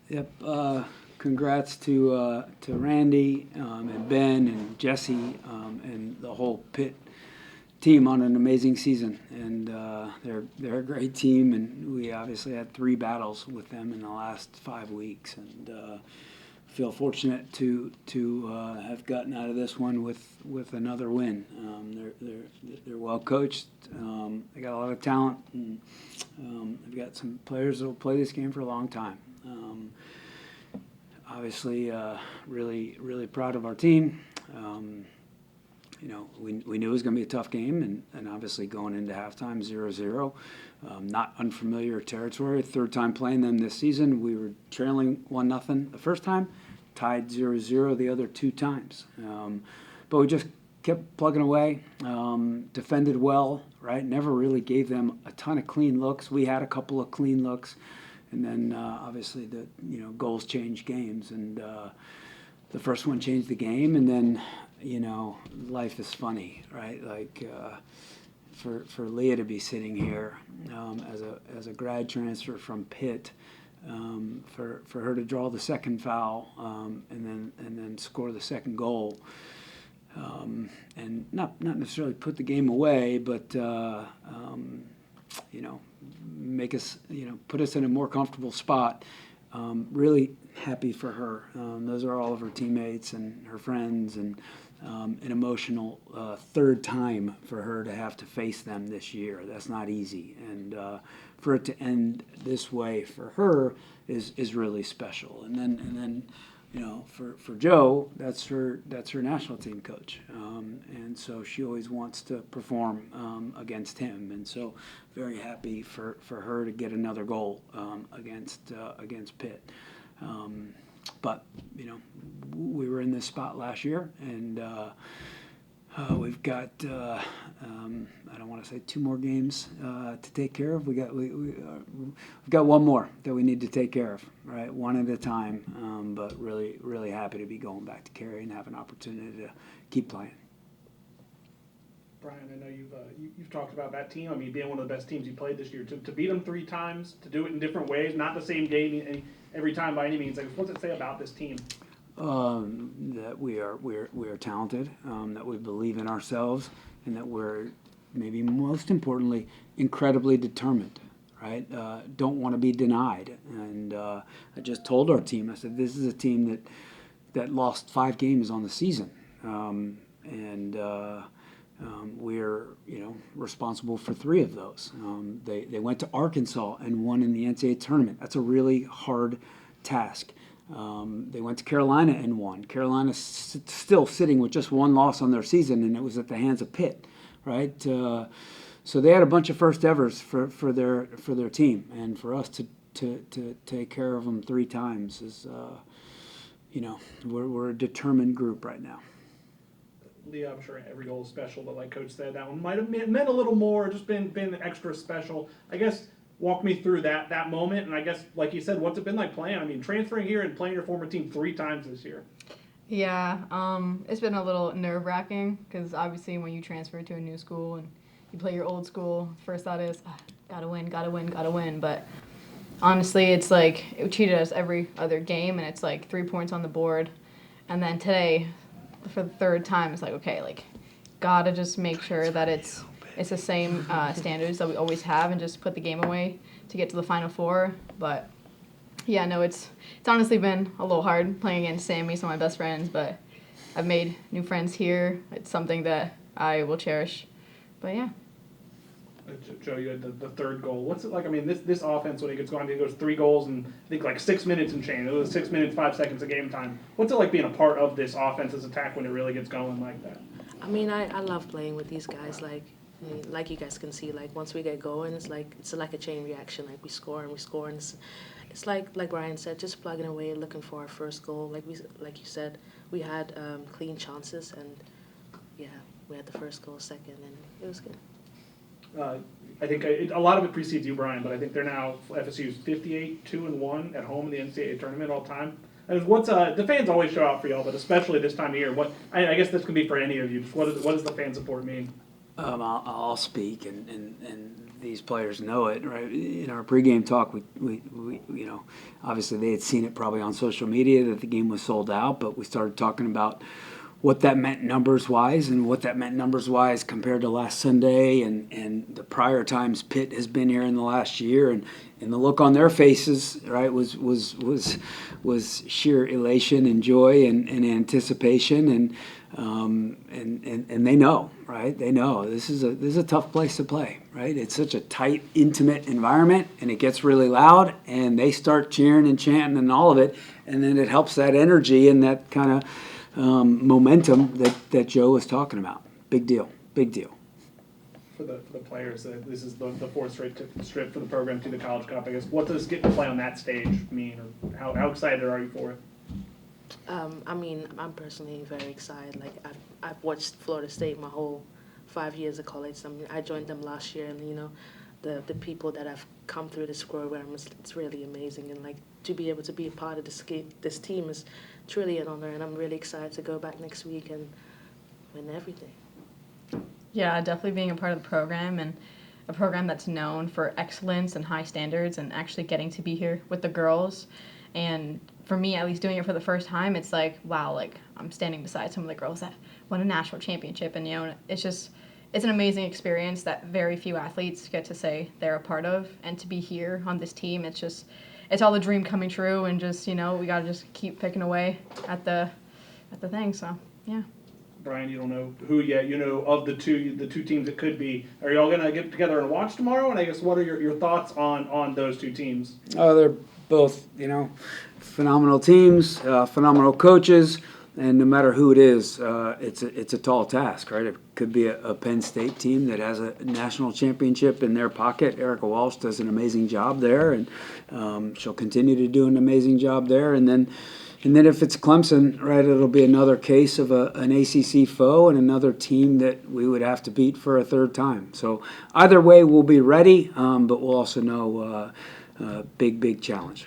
Yep. Congrats to Randy and Ben and Jesse and the whole Pitt team on an amazing season. And they're a great team, and we obviously had 3 battles with them in the last 5 weeks, and feel fortunate to have gotten out of this one with another win. They're well coached. They got a lot of talent, and they've got some players that will play this game for a long time. Obviously, really proud of our team. We knew it was going to be a tough game, and obviously going into halftime 0-0, not unfamiliar territory. Third time playing them this season. We were trailing 1-0 the first time, tied 0-0 the other 2 times. But we just kept plugging away, defended well, right? Never really gave them a ton of clean looks. We had a couple of clean looks. And then obviously the goals change games, and the first one changed the game. And then life is funny, right? Like for Leah to be sitting here as a grad transfer from Pitt, for her to draw the second foul and then score the second goal, and not necessarily put the game away, but make us, put us in a more comfortable spot. Really happy for her. Those are all of her teammates and her friends, and an emotional third time for her to have to face them this year. That's not easy, and for it to end this way for her is really special. And then for Joe, that's her national team coach, and so she always wants to perform against him, and so very happy for her to get another goal against Pitt. But we were in this spot last year, and we've got I don't want to say 2 more games to take care of. We've got one more that we need to take care of, right? One at a time. But really happy to be going back to Cary and have an opportunity to keep playing. Brian, I know you've talked about that team. I mean, being one of the best teams you played this year, to beat them 3 times, to do it in different ways, not the same game every time by any means. Like, what's it say about this team? That we are talented, that we believe in ourselves, and that we're, maybe most importantly, incredibly determined, right? Don't want to be denied. And I just told our team, I said, this is a team that lost 5 games on the season, and we're responsible for 3 of those. They went to Arkansas and won in the NCAA tournament. That's a really hard task. They went to Carolina and won. Carolina's still sitting with just 1 loss on their season, and it was at the hands of Pitt, right? So they had a bunch of first evers for their team, and for us to take care of them 3 times is, we're a determined group right now. Leah, I'm sure every goal is special, but like Coach said, that one might have meant a little more, just been extra special. I guess walk me through that moment, and I guess, like you said, what's it been like playing? I mean, transferring here and playing your former team 3 times this year. Yeah, it's been a little nerve-wracking because obviously when you transfer to a new school and you play your old school, first thought is, gotta win. But honestly, it's like it treated us every other game, and it's like 3 points on the board. And then today, for the 3rd time, it's like, okay, like, gotta just make sure that it's the same standards that we always have and just put the game away to get to the Final Four. But yeah, no, it's honestly been a little hard playing against Sammy, some of my best friends, but I've made new friends here. It's something that I will cherish. But yeah. Joe, you had the 3rd goal. What's it like? I mean, this offense, when it gets going, it goes 3 goals in, I think, like 6 minutes and change. It was 6 minutes, 5 seconds of game time. What's it like being a part of this offense's attack when it really gets going like that? I mean, I love playing with these guys. Like you guys can see, like once we get going, it's like a chain reaction. Like we score, and it's like Brian said, just plugging away, looking for our first goal. Like you said, we had clean chances, and yeah, we had the first goal, second, and it was good. I think a lot of it precedes you, Brian, but I think they're now FSU's 58-2-1 at home in the NCAA tournament all time. And the fans always show out for y'all, but especially this time of year. I guess this can be for any of you. Just what does the fan support mean? I'll speak, and these players know it, right? In our pregame talk, we obviously they had seen it probably on social media that the game was sold out, but we started talking about what that meant numbers-wise and what that meant numbers-wise compared to last Sunday and the prior times Pitt has been here in the last year, and the look on their faces, right, was sheer elation and joy and anticipation, and they know, right? They know this is a tough place to play, right? It's such a tight, intimate environment, and it gets really loud, and they start cheering and chanting and all of it, and then it helps that energy and that kind of momentum that Joe was talking about. Big deal. For the players, this is the fourth straight for the program to the College Cup. I guess, what does getting to play on that stage mean, or how excited are you for it? I mean, I'm personally very excited. Like, I've watched Florida State my whole 5 years of college. I mean, I joined them last year, and the people that have come through this program, it's really amazing. And like, to be able to be a part of this team is truly an honor, and I'm really excited to go back next week and win everything. Yeah, definitely being a part of the program, and a program that's known for excellence and high standards, and actually getting to be here with the girls. And for me, at least doing it for the first time, it's like, wow, like I'm standing beside some of the girls that won a national championship, and it's an amazing experience that very few athletes get to say they're a part of. And to be here on this team, it's all the dream coming true, and just, we got to just keep picking away at the thing. So, yeah. Brian, you don't know who yet. Of the two teams it could be. Are y'all going to get together and watch tomorrow? And I guess, what are your thoughts on those two teams? Oh, they're both, phenomenal teams, phenomenal coaches, and no matter who it is, it's a tall task, right? It could be a Penn State team that has a national championship in their pocket. Erica Walsh does an amazing job there, and she'll continue to do an amazing job there. And then if it's Clemson, right, it'll be another case of an ACC foe and another team that we would have to beat for a third time. So either way, we'll be ready, but we'll also know big challenge.